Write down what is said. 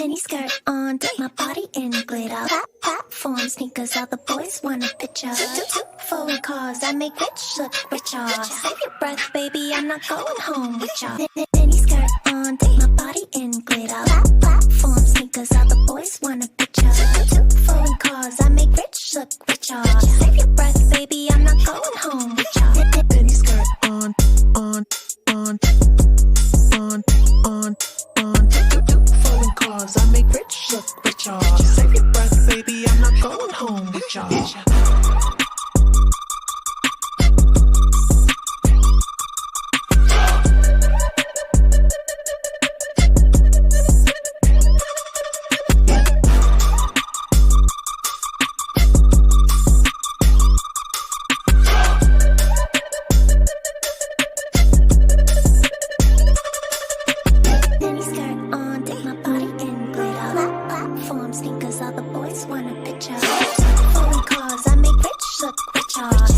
Mini skirt on, dip my body in glitter. Platform sneakers, all the boys want a picture. Foreign cars, I make rich look richer. Save your breath, baby, I'm not going home with ya. Mini skirt on, dip my body in glitter. Platform sneakers, all the boys want a picture. Foreign cars, I make rich look richer. Save your breath, baby, I'm not going home with ya. Mini skirt on. Foreign cars, I make rich look richer. Save your breath, baby, I'm not going home with ya. Mini skirt on, dip my body in glitter. Platform sneakers, all the boys want a picture. Foreign cars, I make rich look richer.